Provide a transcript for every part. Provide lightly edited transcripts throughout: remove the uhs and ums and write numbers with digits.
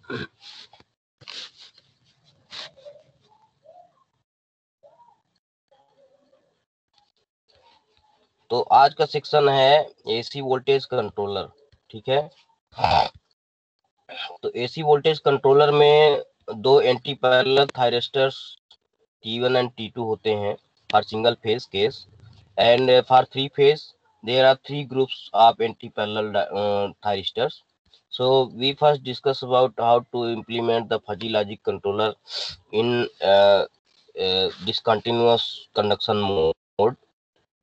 तो आज का सेक्शन है एसी वोल्टेज कंट्रोलर, ठीक है। तो एसी वोल्टेज कंट्रोलर में दो anti parallel thyristors T1 and T2 होते हैं for single phase case, and for three phase there are three groups of anti-parallel thyristors. So we first discuss about how to implement the fuzzy logic controller in discontinuous conduction mode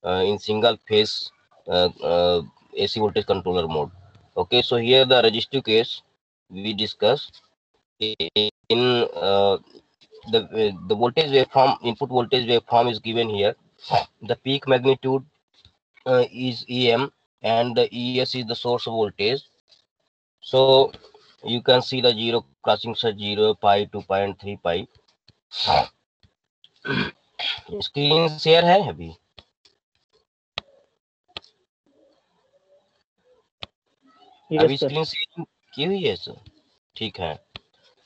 in single phase AC voltage controller mode. Okay, so here the resistive case we discuss in the voltage waveform, input voltage waveform is given here. The peak magnitude is EM and the ES is the source voltage. So you can see the zero crossing such 0, pi, 2 pi and 3 pi. Screen share है अभी? अभी screen share की हुई है sir? ठीक है।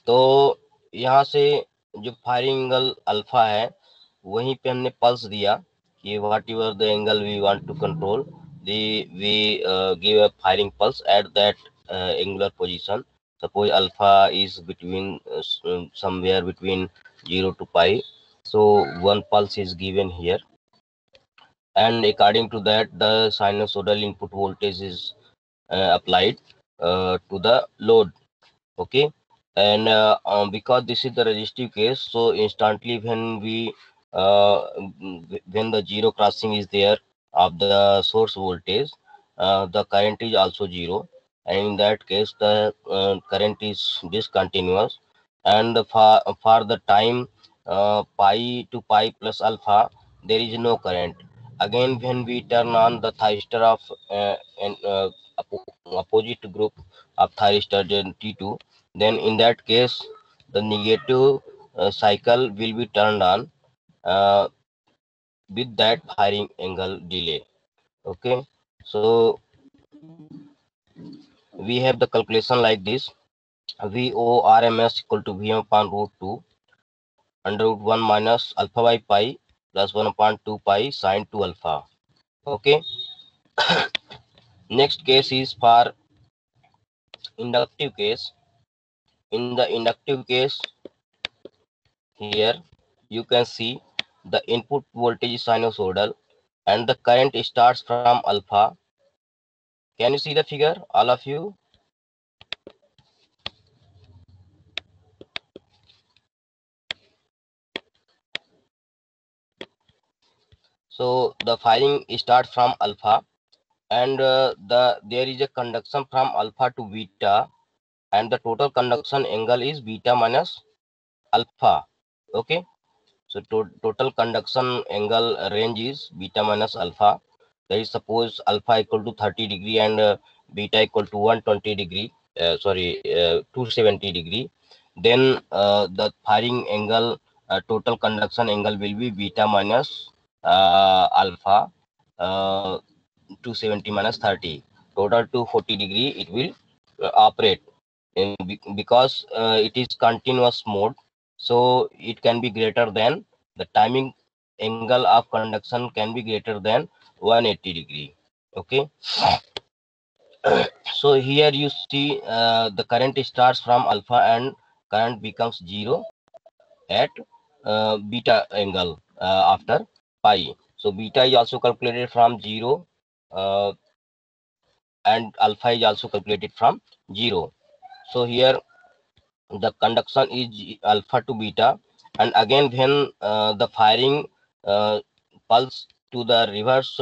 तो यहाँ से जो फायरिंग एंगल अल्फा है वहीं पे हमने पल्स दिया कि whatever the angle we want to control, we give a firing pulse at that angular position. Suppose alpha is between somewhere between 0 to pi, so one pulse is given here, and according to that the sinusoidal input voltage is applied to the load. Okay, and because this is the resistive case, so instantly when the zero crossing is there of the source voltage, the current is also zero, and in that case the current is discontinuous, and for the time pi to pi plus alpha there is no current. Again when we turn on the thyristor of opposite group of thyristor T2, then in that case the negative cycle will be turned on with that firing angle delay. Okay, so we have the calculation like this: VORMS equal to Vm upon root 2 under root 1 minus alpha by pi plus 1 upon 2 pi sine 2 alpha. Okay, next case is for inductive case. In the inductive case, here you can see the input voltage is sinusoidal and the current starts from alpha. Can you see the figure, all of you? So the firing starts from alpha, and there is a conduction from alpha to beta, and the total conduction angle is beta minus alpha. Okay, so total conduction angle range is beta minus alpha. That is, suppose alpha equal to 30 degree and beta equal to 120 degree, 270 degree, then the firing angle, total conduction angle will be beta minus alpha, 270 minus 30, total 240 degree it will operate in, because it is continuous mode, so it can be greater than the timing angle of conduction can be greater than 180 degree. Okay, so here you see the current starts from alpha and current becomes zero at beta angle after pi. So beta is also calculated from 0 and alpha is also calculated from 0. So here the conduction is alpha to beta, and again when the firing pulse to the reverse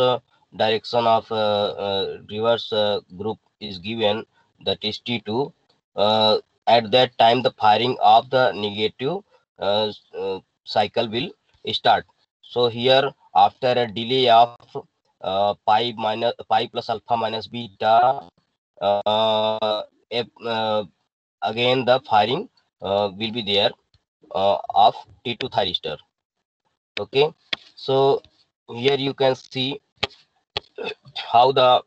direction of reverse group is given, that is T2, at that time the firing of the negative cycle will start. So here after a delay of pi plus alpha minus beta, if, again the firing will be there of T2 thyristor. Okay, so here you can see how the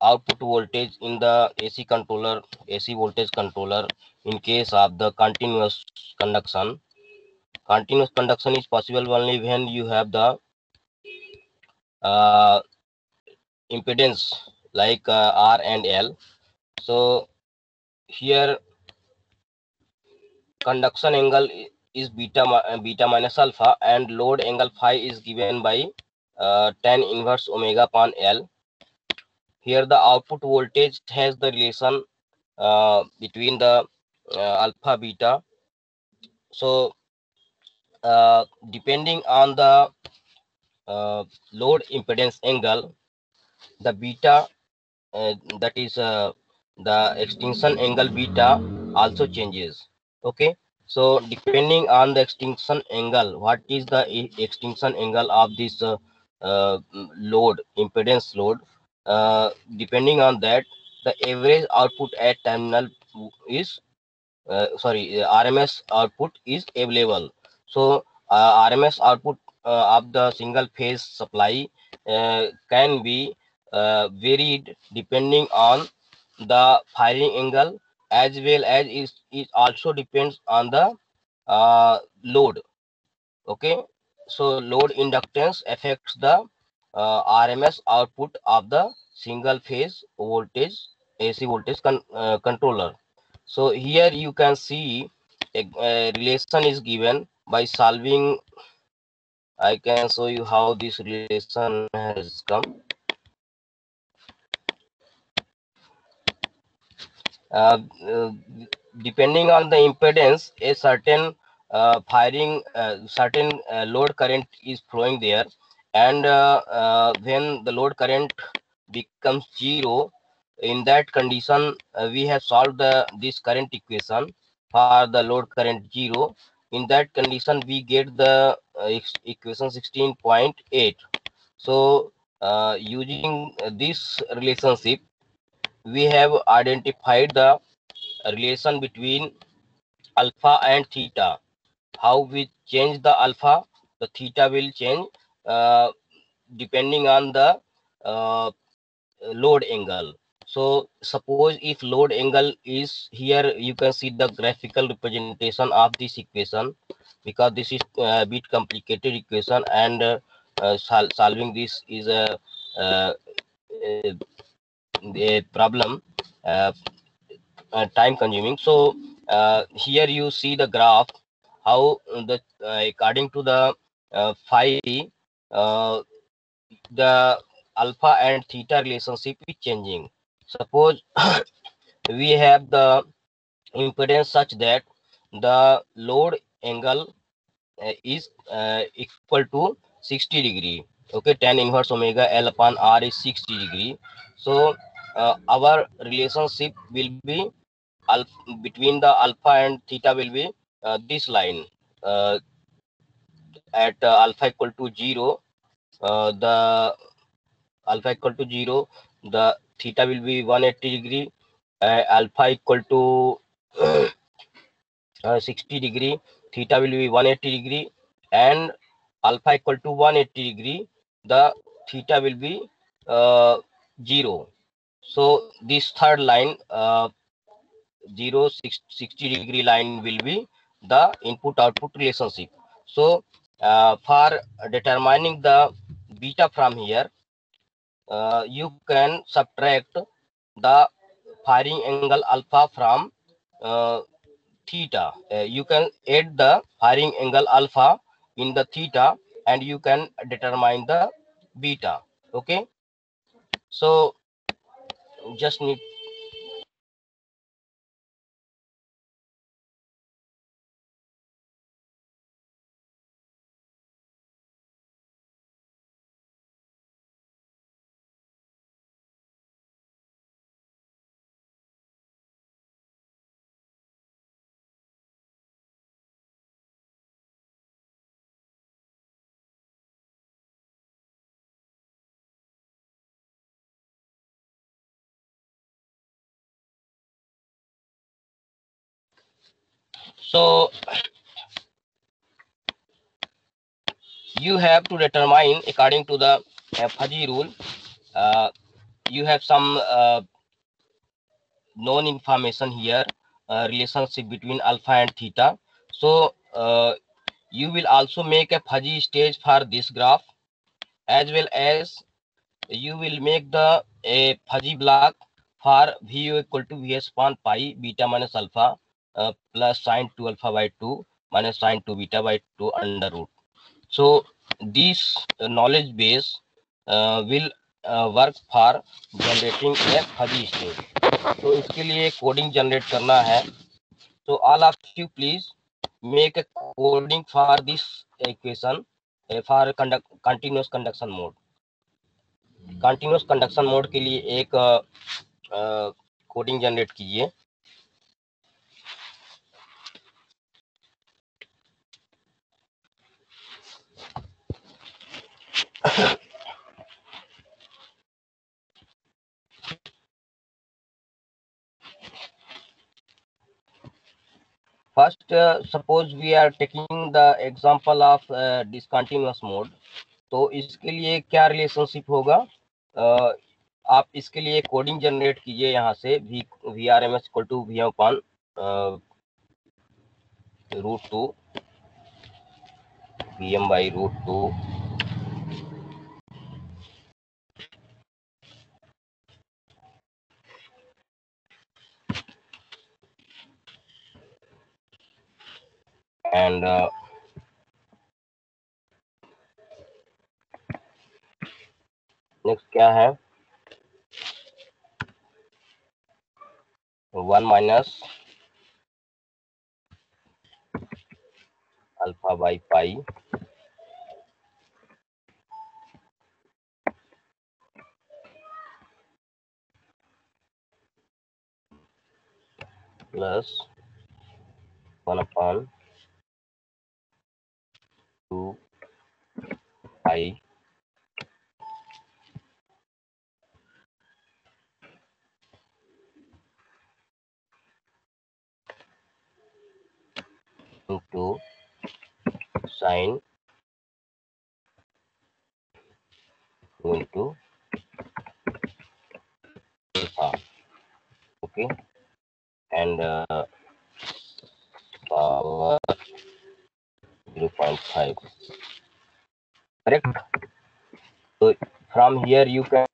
output voltage in the AC controller, AC voltage controller in case of the continuous conduction. Continuous conduction is possible only when you have the uh, impedance like R and L. So here conduction angle is beta minus alpha, and load angle phi is given by tan inverse omega upon L. Here the output voltage has the relation between the alpha beta. So depending on the load impedance angle, the beta that is the extinction angle beta also changes. Okay, so depending on the extinction angle, what is the extinction angle of this load, impedance load, depending on that, the average output at terminal is RMS output is available. So RMS output of the single phase supply can be varied depending on the firing angle, as well as it also depends on the load. Okay, so load inductance affects the RMS output of the single phase voltage AC voltage controller. So here you can see a relation is given by solving. I can show you how this relation has come. Uh, uh, Depending on the impedance, a certain certain load current is flowing there, and when the load current becomes zero, in that condition we have solved this current equation for the load current zero. In that condition we get the equation 16.8. So using this relationship, we have identified the relation between alpha and theta. How we change the alpha, the theta will change uh, depending on the uh, load angle. So suppose if load angle is here, you can see the graphical representation of this equation, because this is a bit complicated equation, and solving this is uh, a problem, uh, time consuming. So here you see the graph, how the according to the phi, uh, the alpha and theta relationship is changing. Suppose we have the impedance such that the load angle is equal to 60 degree. Okay, tan inverse omega L upon R is 60 degree. So our relationship will be between the alpha and theta will be this line uh, at alpha equal to 0. The alpha equal to 0, the theta will be 180 degree. Alpha equal to 60 degree, theta will be 180 degree, and alpha equal to 180 degree, the theta will be 0. So this third line, 60 degree line, will be the input output relationship. So for determining the beta from here, you can subtract the firing angle alpha from theta. You can add the firing angle alpha in the theta, and you can determine the beta. Okay, so just need. So you have to determine according to the fuzzy rule. Uh, you have some known information here, relationship between alpha and theta. So you will also make a fuzzy stage for this graph, as well as you will make the a fuzzy block for vu equal to vs upon pi beta minus alpha plus sine 2 alpha by 2 minus sine 2 beta by 2 under root. So this knowledge base will work for generating a fuzzy state. तो इसके लिए coding generate करना है. So all of you please make a coding for this equation for continuous conduction mode. Continuous conduction mode के लिए एक coding generate कीजिए. First, suppose we are taking the example of discontinuous mode. तो इसके लिए क्या रिलेशनशिप होगा? आप इसके लिए कोडिंग जनरेट कीजिए यहाँ से V R M S equal to V M upon √2 V M by √2 and next क्या है? 1 minus alpha by pi plus 1 upon 2 pi into sine into alpha. Okay, and power 0.5. Correct. So from here you can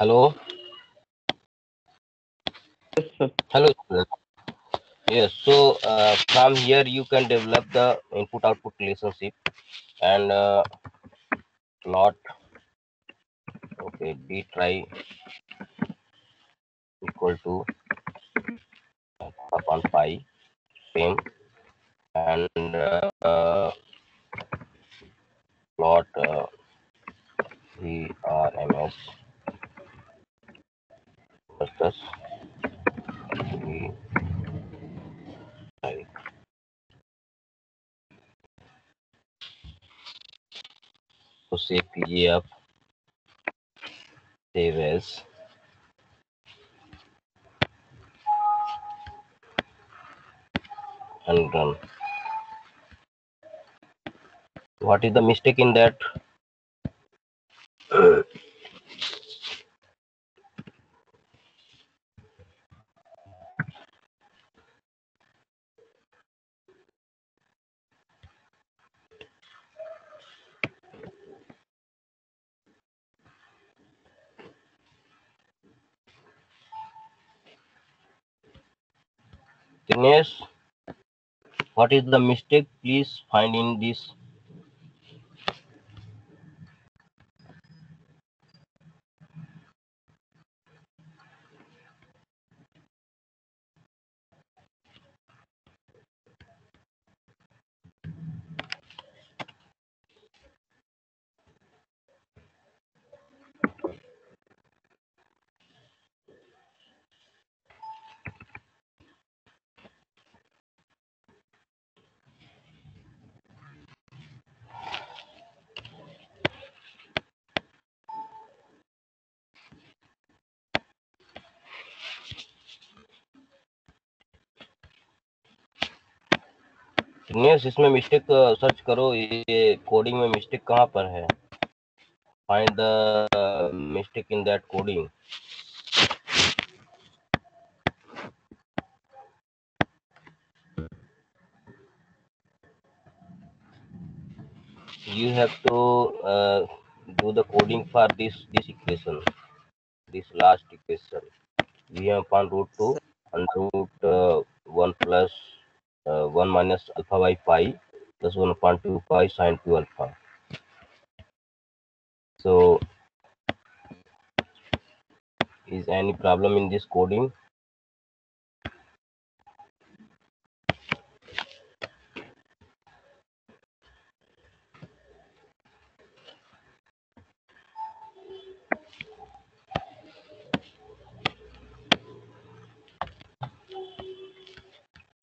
hello. Hello. Yes. So from here you can develop the input-output relationship and plot. Okay, d try equal to upon pi same and plot VRMS versus VI. तो save कीजिए आप, save as, and run. What is the mistake in that? Dinesh, what is the mistake? Please find in this. Dinesh, इसमें mistake search करो, ये coding में mistake कहाँ पर है? Find the mistake in that coding. You have to do the coding for this equation, this last equation. V upon root 2 under root 1 plus 1 minus alpha by pi plus 1 upon 2 pi sine 2 alpha. So, is any problem in this coding?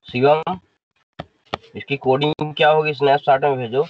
Shivam, इसकी coding क्या होगी? Snapchat में भेजो.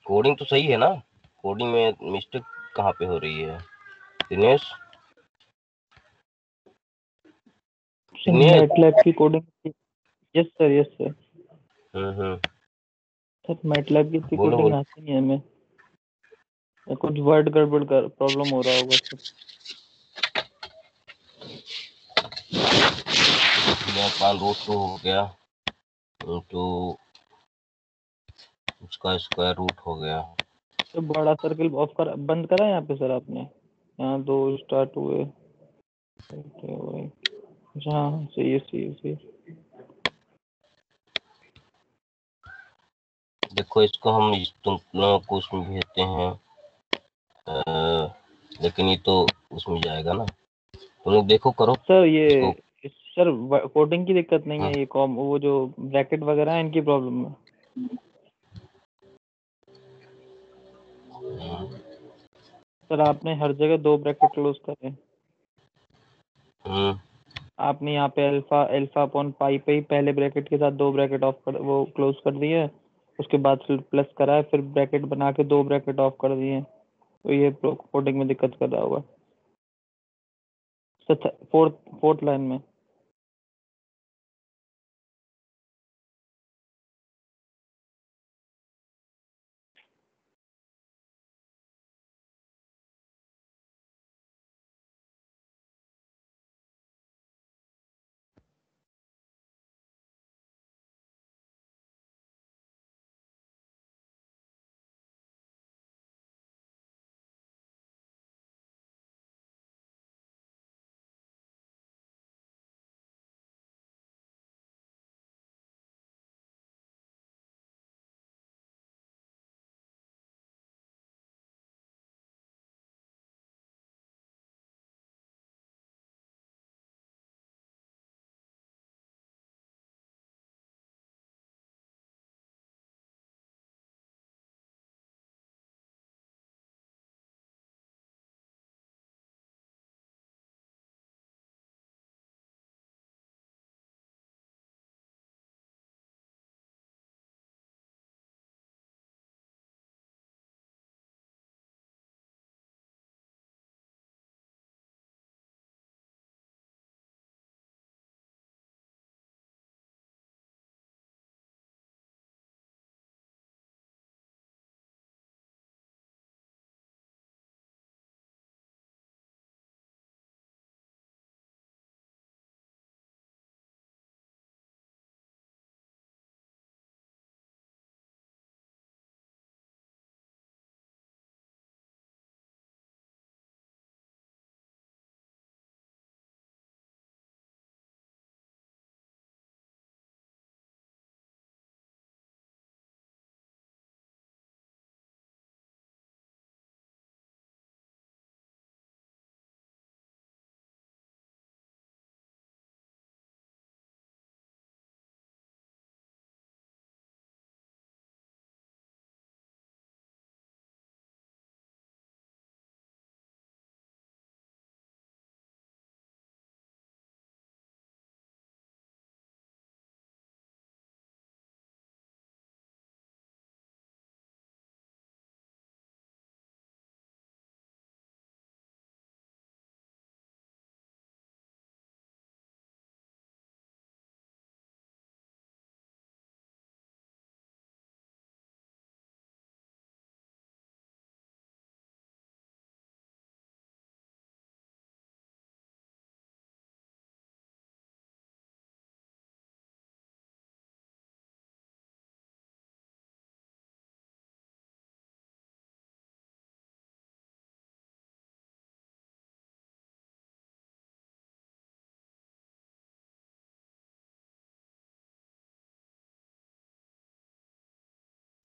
Coding तो सही है ना? Coding में मिस्टेक कहाँ पे हो रही है दिनेश? मैटलैब की coding. Yes sir, yes sir. Sir MATLAB की कोडिंग आती नहीं है हमें. कुछ वर्ड गड़बड़ का प्रॉब्लम हो रहा होगा सर. रूट 2 हो गया तो उसका स्क्वायर रूट हो गया. तो बड़ा सर्कल ऑफ कर बंद करा यहाँ पे सर आपने? यहाँ 2 स्टार्ट हुए. हाँ सही है, सही है, सही है. देखो, इसको हम तुम लोगों को उसमें भेजते हैं, लेकिन ये तो उसमें जाएगा ना. तुम लोग देखो, करो सर. ये सर कोडिंग की दिक्कत नहीं है, हाँ. ये वो जो ब्रैकेट वगैरह है इनकी प्रॉब्लम है. सर आपने हर जगह 2 ब्रैकेट क्लोज करे. आपने यहाँ पे अल्फा अपॉन पाई पे ही पहले ब्रैकेट के साथ 2 ब्रैकेट ऑफ कर वो क्लोज कर दिए, उसके बाद फिर प्लस कराए, फिर ब्रैकेट बना के 2 ब्रैकेट ऑफ कर दिए, तो ये कोडिंग में दिक्कत कर रहा होगा। फोर्थ लाइन में।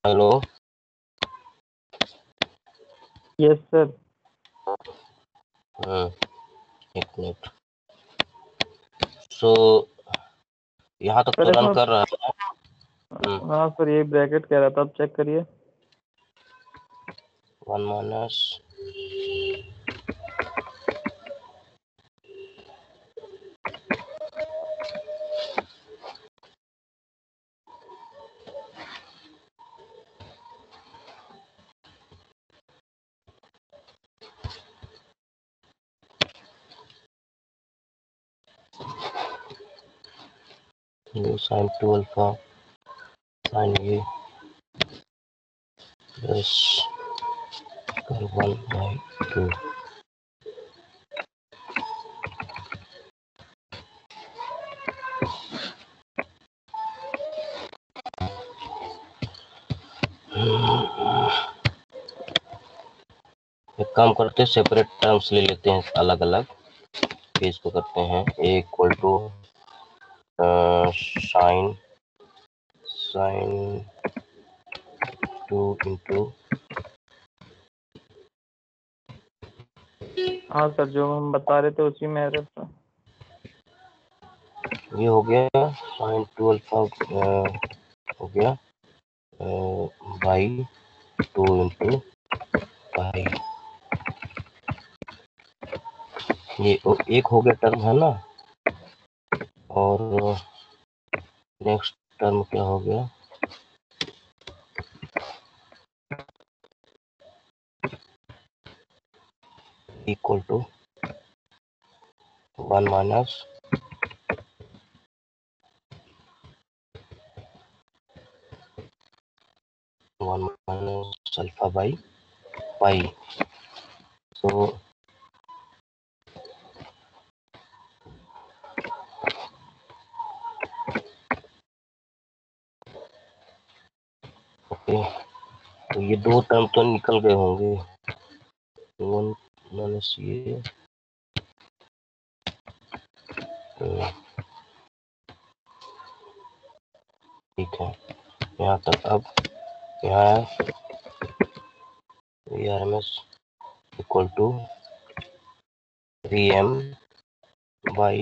हेलो। Yes sir. एक मिनट। सो यहाँ तक तो सर रन इसमें कर रहा है। हाँ सर, ये ब्रैकेट कह रहा था, आप चेक करिए। 1 minus sin 2 alpha sin a plus 1/2। एक काम करते हैं, सेपरेट टर्म्स ले लेते हैं अलग अलग। इसको करते हैं a equal to sine 2 into. हाँ सर, जो हम बता रहे थे उसी में एरर था। ये हो गया sin 2 अल्फा हो गया बाई 2 इंटू बाई। ये एक हो गया टर्म है ना, और नेक्स्ट टर्म क्या हो गया, equal to 1 minus alpha by pi. So okay, तो ये दो टर्म तो निकल गए होंगे, 1 माइनस ये ठीक है यहाँ तक। अब यहाँ RMS equal to 3m by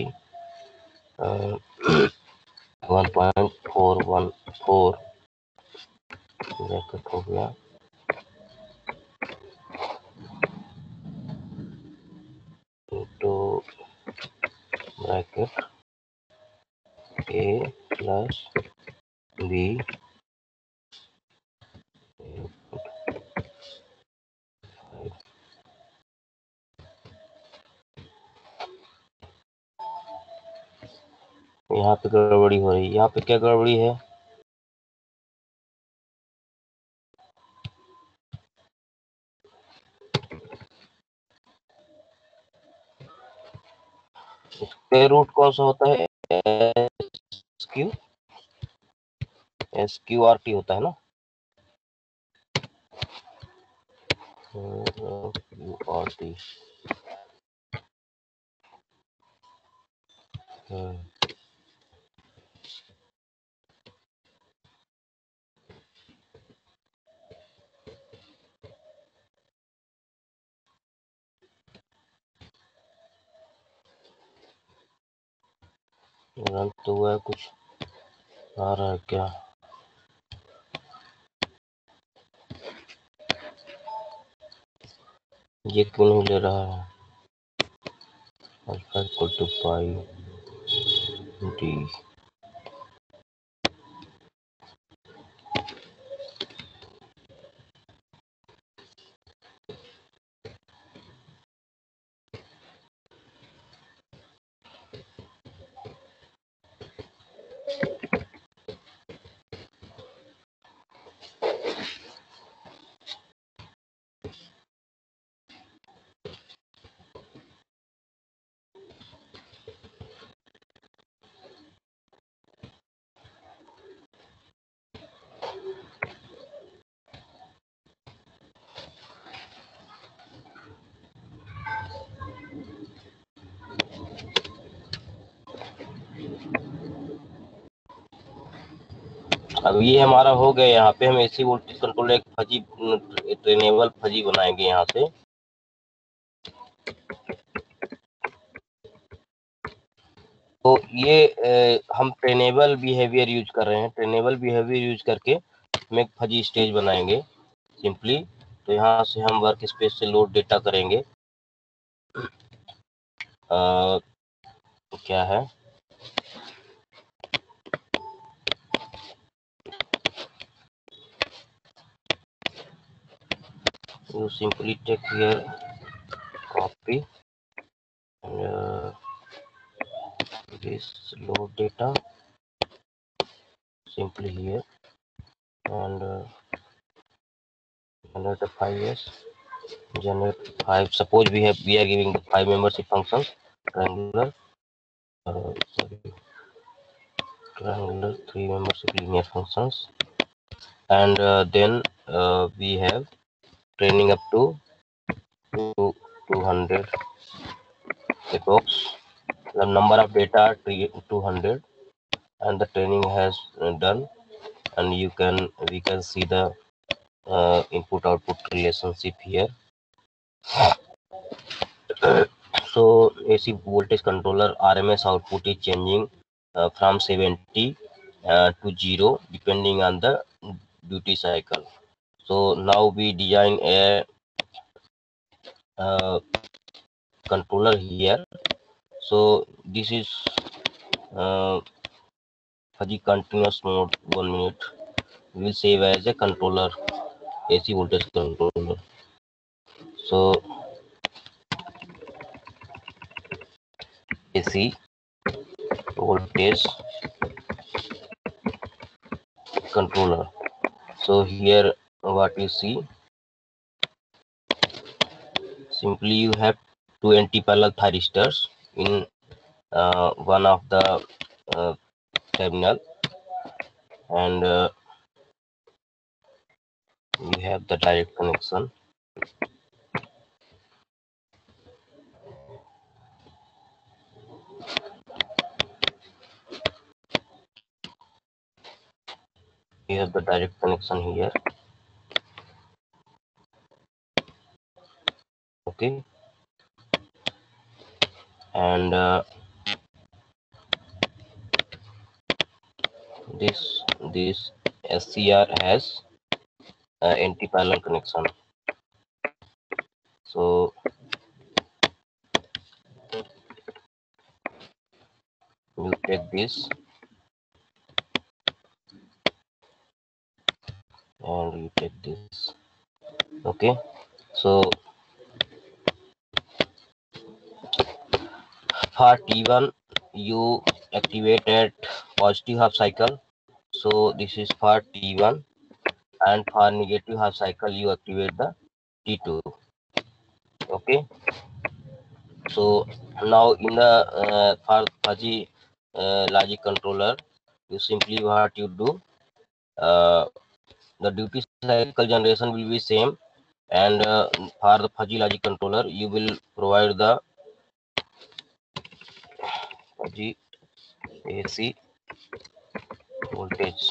1.414 bracket हो गया into bracket a plus b यहाँ पे गड़बड़ी हो रही है। यहाँ पे क्या गड़बड़ी है? स्क्वायर रूट कौन सा होता है? SQRT होता है ना, QRT। रन तो हुआ है, कुछ आ रहा है क्या? ये क्यों नहीं ले रहा है? Alpha equal to pi D. अब ये हमारा हो गया। यहाँ पे हम एसी वोल्टेज कंट्रोलर एक फजी ट्रेनेबल फजी बनाएंगे यहाँ से। तो ये हम ट्रेनेबल बिहेवियर यूज कर रहे हैं। ट्रेनेबल बिहेवियर यूज करके हम एक फजी स्टेज बनाएंगे सिंपली। तो यहाँ से हम वर्क स्पेस से लोड डेटा करेंगे। क्या है, you simply take here copy this load data simply here and generate the 5s, generate 5. Suppose we are giving the 5 membership functions, triangular triangular 3 membership linear functions, and then we have training up to 200 approx. The number of data are 200 and the training has done, and we can see the input output relationship here. So AC voltage controller RMS output is changing from 70 to 0 depending on the duty cycle. So now we design a controller here. So this is fuzzy continuous mode. 1 minute we will save as a controller, AC voltage controller. So AC voltage controller. So here what you see, simply you have two anti-parallel thyristors in one of the terminal, and you have the direct connection. You have the direct connection here. Okay, and this SCR has anti-parallel connection. So you take this and you take this. Okay, so for T1 you activated positive half cycle, so this is for T1, and for negative half cycle you activate the T2. Okay, so now in the for fuzzy logic controller, you simply what you do, the duty cycle generation will be same, and for the fuzzy logic controller you will provide the fuzzy AC voltage,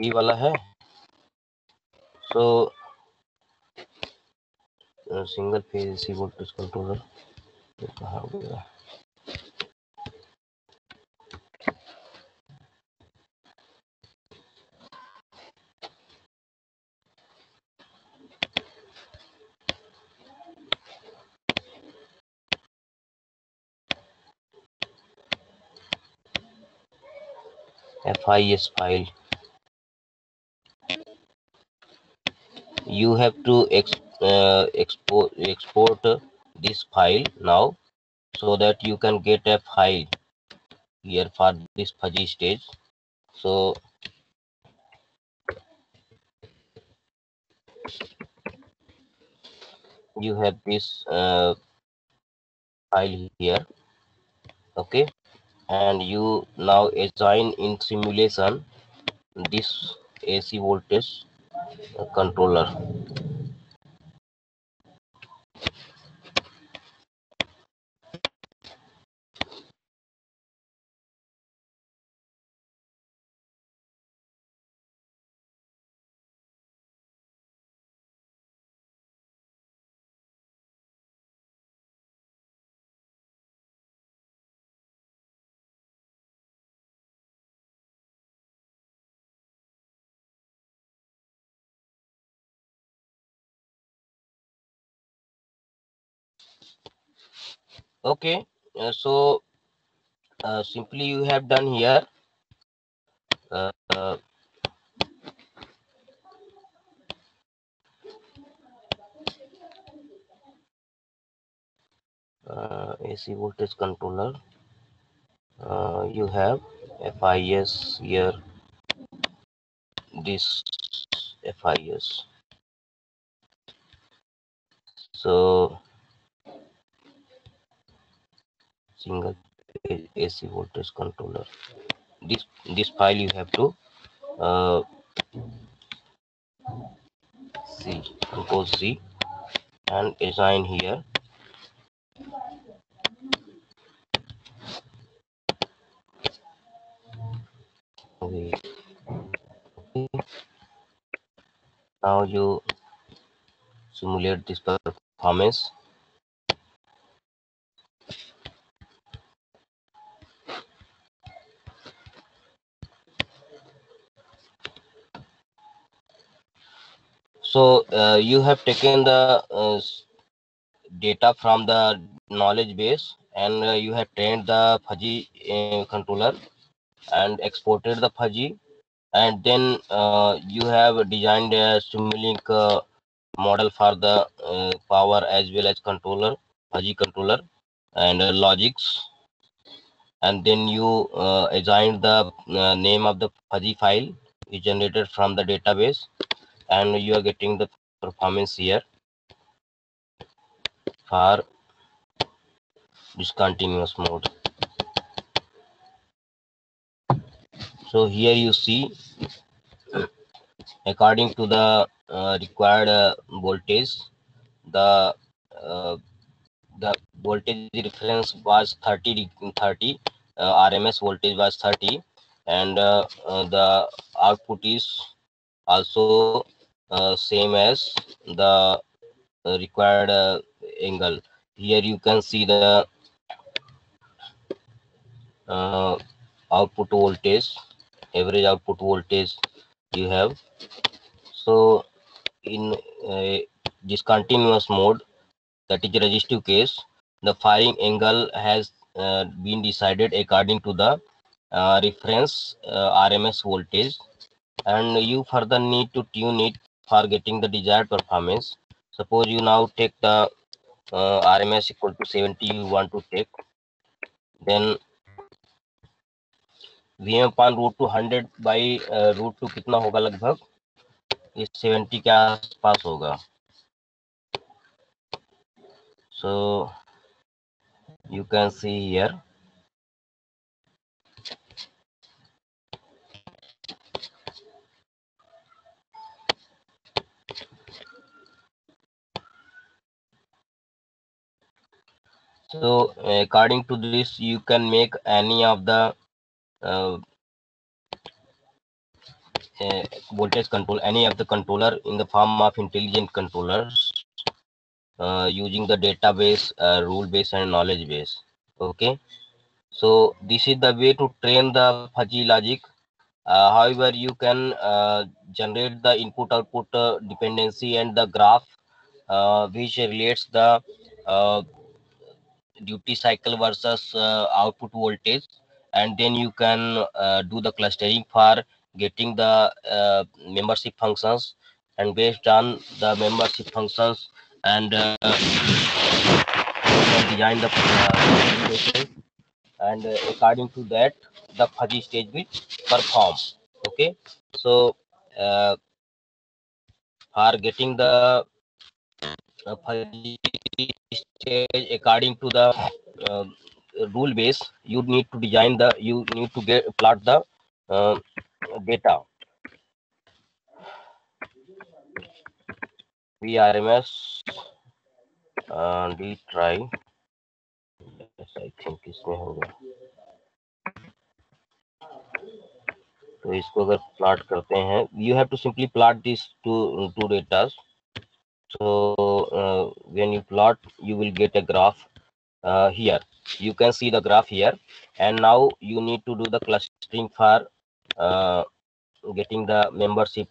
ये वाला है. So single phase AC voltage controller ये कहाँ हो गया. FIS file, you have to export this file now, so that you can get a file here for this fuzzy stage. So you have this file here. Okay, and you now assign in simulation this AC voltage controller. Okay, so simply you have done here. Uh, uh, AC voltage controller. You have FIS here, this FIS. So single phase AC voltage controller. This file you have to C, compose C, and assign here. Okay. Now you simulate this performance. So you have taken the data from the knowledge base, and you have trained the fuzzy controller and exported the fuzzy, and then you have designed a Simulink model for the power as well as controller, fuzzy controller, and logics. and then you assign the name of the fuzzy file is generated from the database, and you are getting the performance here for discontinuous mode. So here you see, according to the required voltage, the uh, the voltage reference was 30 RMS voltage was 30, and the output is also same as the required angle. Here you can see the uh, output voltage, average output voltage you have. So in discontinuous mode, that is resistive case, the firing angle has been decided according to the reference RMS voltage, and you further need to tune it for getting the desired performance. Suppose you now take the RMS equal to 70 you want to take, then VM upon root two 100 by root two कितना होगा, लगभग ये 70 के आसपास होगा. So you can see here. So according to this, you can make any of the uh, voltage control, any of the controller in the form of intelligent controllers using the database, rule base, and knowledge base. Okay, so this is the way to train the fuzzy logic. However, you can generate the input output dependency and the graph which relates the uh, duty cycle versus output voltage, and then you can do the clustering for getting the membership functions, and based on the membership functions, and you can design the and according to that the fuzzy stage will perform. Okay, so for getting the fuzzy stage according to the uh, rule base, you need to design the, you need to get plot the uh, data. VRMS retry, yes, I think इसमें होगा. तो इसको अगर plot करते हैं, you have to simply plot these two data. So when you plot, you will get a graph here. You can see the graph here, and now you need to do the clustering for getting the membership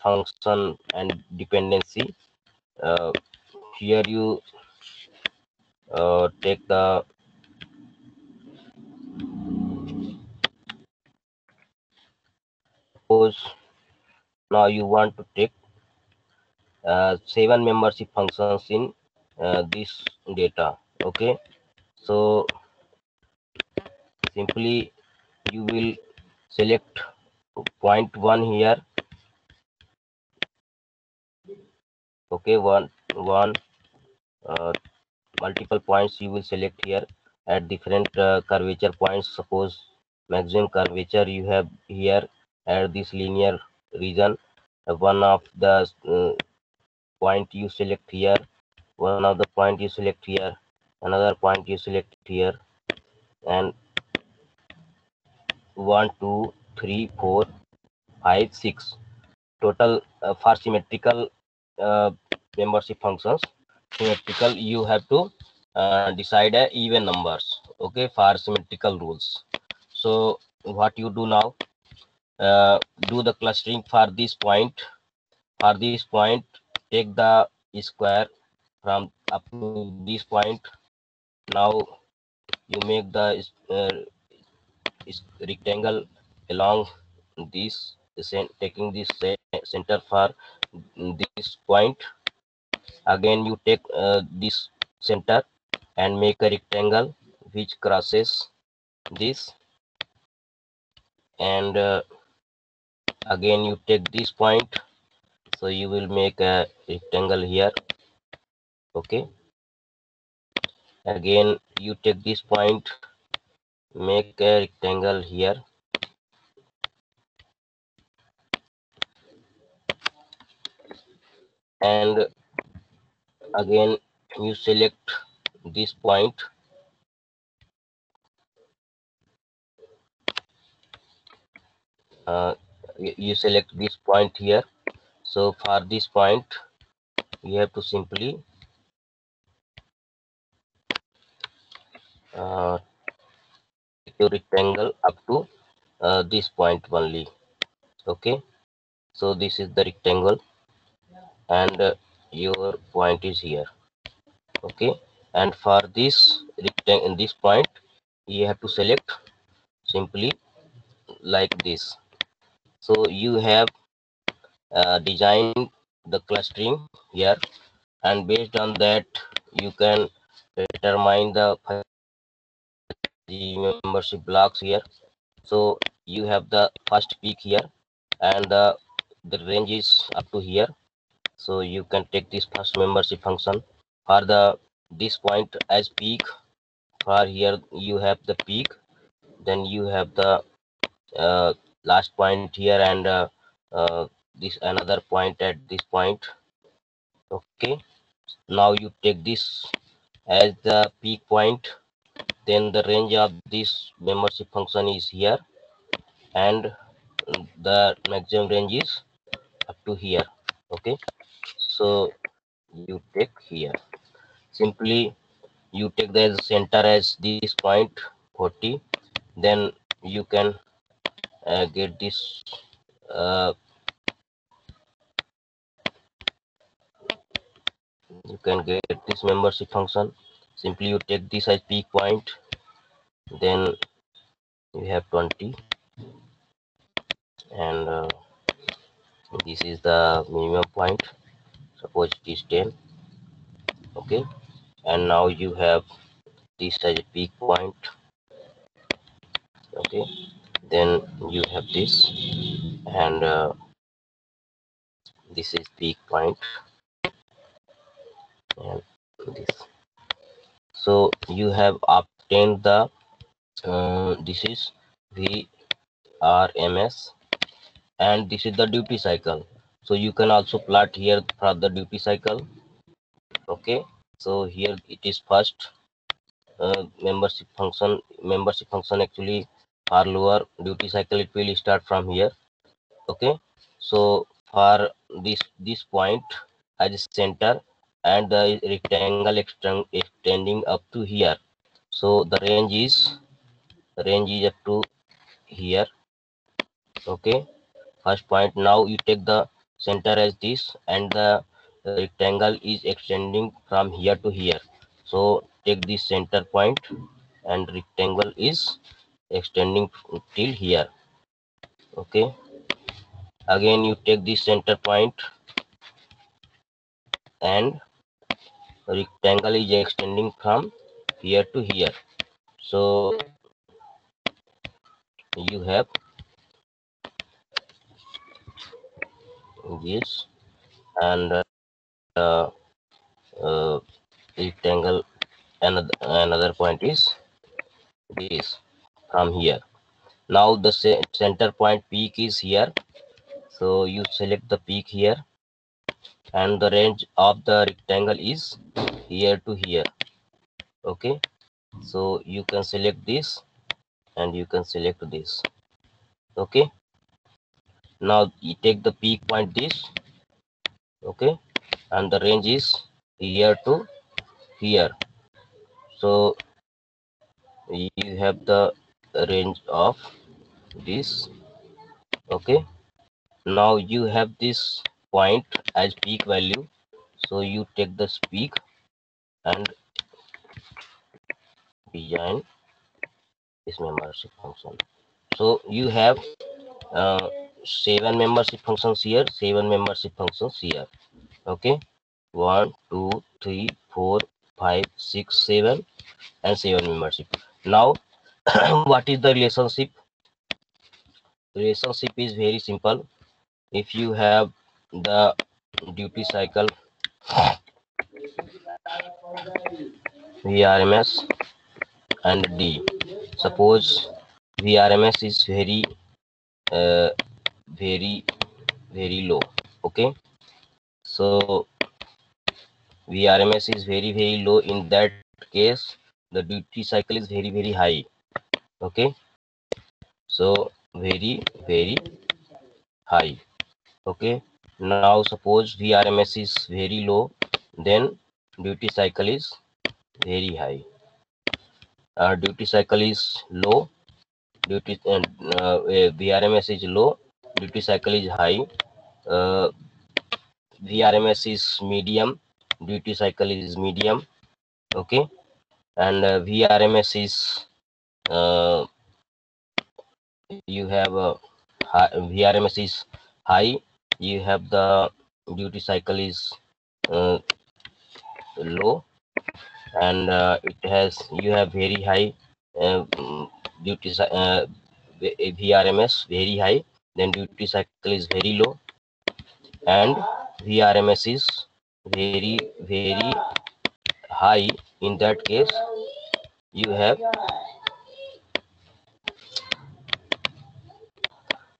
function and dependency. Here you take the suppose now you want to take 7 membership functions in this data. Okay, so simply you will select point 1 here. Okay, one multiple points you will select here at different curvature points. Suppose maximum curvature you have here at this linear region. One of the point you select here, one of the point you select here, another point you select here, and 1 2 3 4 5 6 total for symmetrical membership functions. Symmetrical, you have to decide even numbers. Okay, for symmetrical rules. So what you do now, do the clustering for this point. For this point, take the square from up to this point. Now you make the rectangle along this, taking this center for this point. Again you take this center and make a rectangle which crosses this, and again you take this point, so you will make a rectangle here. Okay, again you take this point, make a rectangle here, and again you select this point, you select this point here. So for this point you have to simply your rectangle up to this point only. Okay, so this is the rectangle, and your point is here. Okay, and for this rectangle in this point you have to select simply like this. So you have designed the clustering here, and based on that you can determine the membership blocks here. So you have the first peak here, and the range is up to here. So you can take this first membership function for the this point as peak. For here you have the peak, then you have the uh, last point here, and this another point at this point. Okay, now you take this as the peak point, then the range of this membership function is here, and the maximum range is up to here. Okay, so you take here, simply you take the center as this point 40, then you can get this uh, you can get this membership function. Simply you take this as peak point, then you have 20, and this is the minimum point, suppose it is 10. Okay, and now you have this as a peak point. Okay, then you have this, and this is peak point, and this. So you have obtained the this is VRMS, and this is the duty cycle. So you can also plot here for the duty cycle. Okay, so here it is first membership function actually for lower duty cycle, it will start from here. Okay, so for this point as a center, and the rectangle extending up to here, so the range is up to here. Okay, first point. Now you take the center as this, and the rectangle is extending from here to here. So take this center point, and rectangle is extending till here. Okay, again you take this center point, and rectangle is extending from here to here. So you have this, and uh, uh, rectangle, another point is this from here. Now the center point peak is here, so you select the peak here, and the range of the rectangle is here to here. Okay, so you can select this, and you can select this. Okay, now you take the peak point this. Okay, and the range is here to here. So you have the range of this. Okay, now you have this point as peak value, so you take this peak and design this membership function. So you have uh, 7 membership functions here, 7 membership functions here. Okay, 1 2 3 4 5 6 7, and 7 membership. Now what is the relationship? Relationship is very simple. If you have the duty cycle VRMS and D. Suppose VRMS is uh, very very low. Okay, so VRMS is very low. In that case, the duty cycle is very high. Okay, so very high. Okay, now suppose VRMS is very low, then duty cycle is very high. Duty cycle is low, VRMS is low, duty cycle is high. VRMS is medium, duty cycle is medium. Okay, and VRMS is you have VRMS is high, you have the duty cycle is low, and you have very high duty VRMS very high, then duty cycle is very low, and VRMS is very high. In that case, you have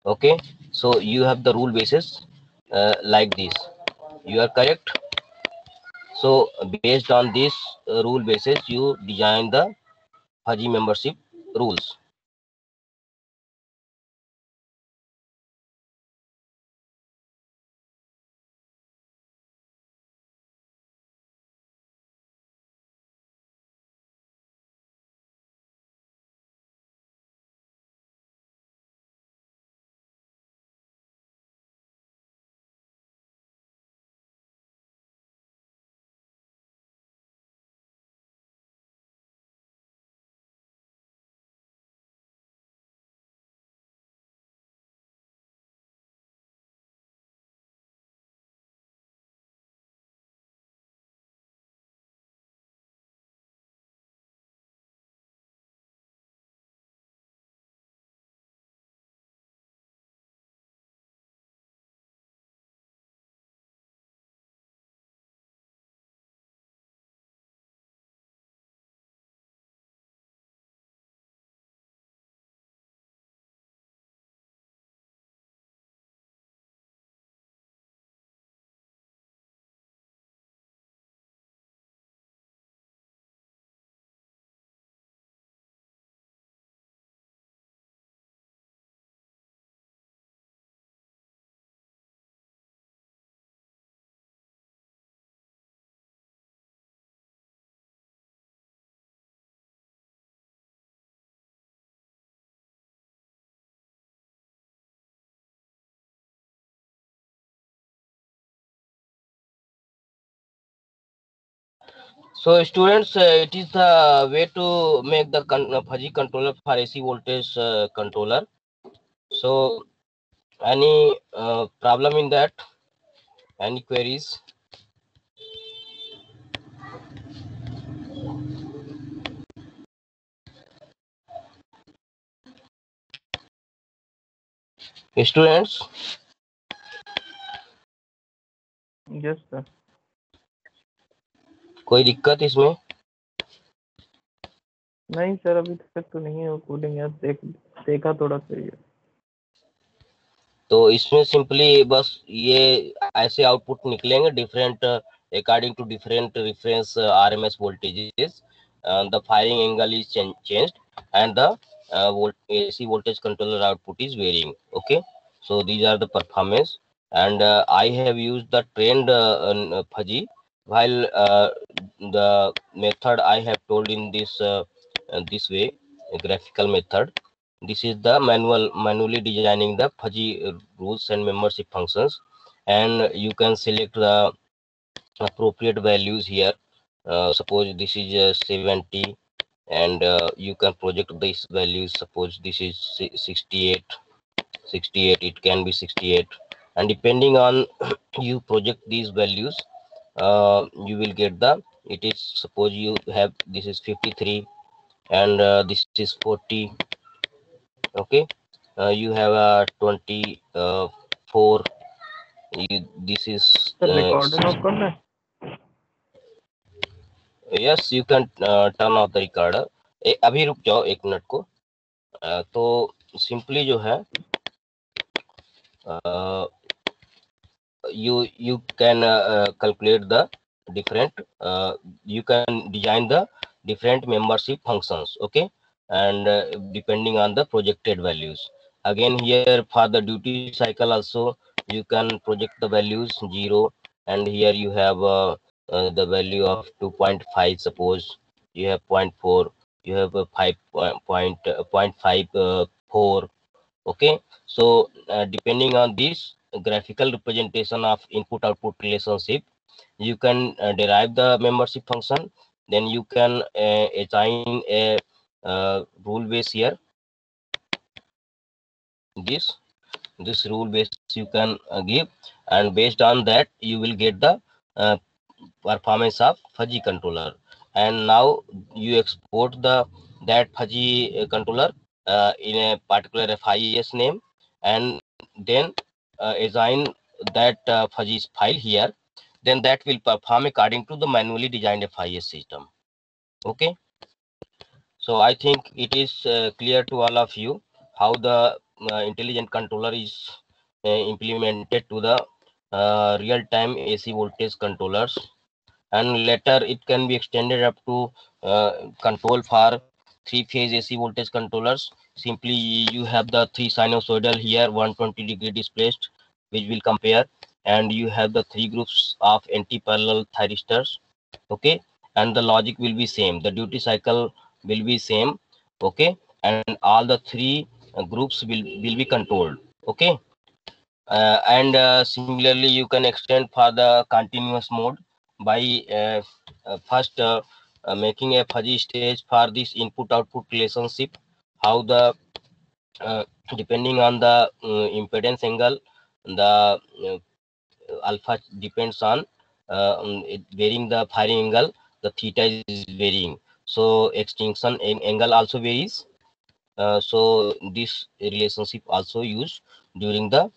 okay. So you have the rule basis like this. You are correct. So based on this rule basis, you design the fuzzy membership rules. So students, it is the way to make the fuzzy controller for AC voltage controller. So any problem in that? Any queries? Students, yes sir. कोई दिक्कत इसमें? नहीं sir, अभी तक तो नहीं है coding यार, देखा थोड़ा सा ही है। तो इसमें सिंपली बस ये ऐसे आउटपुट निकलेंगे different according to different reference RMS voltages, the firing angle is changed and the AC voltage controller output is varying. Okay, so these are the performance, and I have used the trained fuzzy, while the method I have told in this way, a graphical method. This is the manually designing the fuzzy rules and membership functions, and you can select the appropriate values here. Suppose this is 70, and you can project these values. Suppose this is 68, it can be 68, and depending on you project these values, you will get the, it is, suppose you have, this is 53, and this is 40. Okay, you have 24. This is sir recording of करना है? yes, you can turn off the recorder. अभी रुक जाओ 1 minute को. तो simply जो है you can calculate the different, you can design the different membership functions. Okay, and depending on the projected values. Again here for the duty cycle also you can project the values 0, and here you have the value of 2.5. suppose you have 0.4, you have a 0.54. Okay, so depending on this graphical representation of input output relationship, you can derive the membership function. Then you can assign a rule base here. This rule base you can give, and based on that you will get the uh, performance of fuzzy controller. And now you export that fuzzy controller in a particular FIS name, and then assign that fuzzy file here. Then that will perform according to the manually designed FIS system. Okay, so I think it is clear to all of you how the intelligent controller is implemented to the real-time AC voltage controllers, and later it can be extended up to control for 3-phase AC voltage controllers. Simply you have the 3 sinusoidal here, 120-degree displaced, which will compare, and you have the 3 groups of anti-parallel thyristors. Okay, and the logic will be same, the duty cycle will be same. Okay, and all the 3 groups will be controlled. Okay, and similarly you can extend for the continuous mode by first making a fuzzy stage for this input output relationship, how the uh, depending on the impedance angle, the alpha depends on it varying the firing angle, the theta is varying, so extinction angle also varies. So this relationship also used during the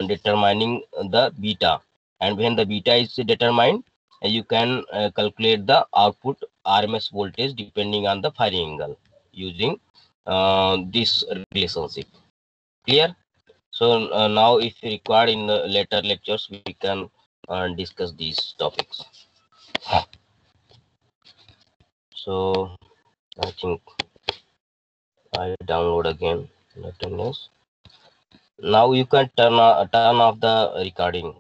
determining the beta, and when the beta is determined, you can calculate the output RMS voltage depending on the firing angle using this relationship. Clear? So now if required in the later lectures we can discuss these topics. So I think I download again. Now you can turn off the recording.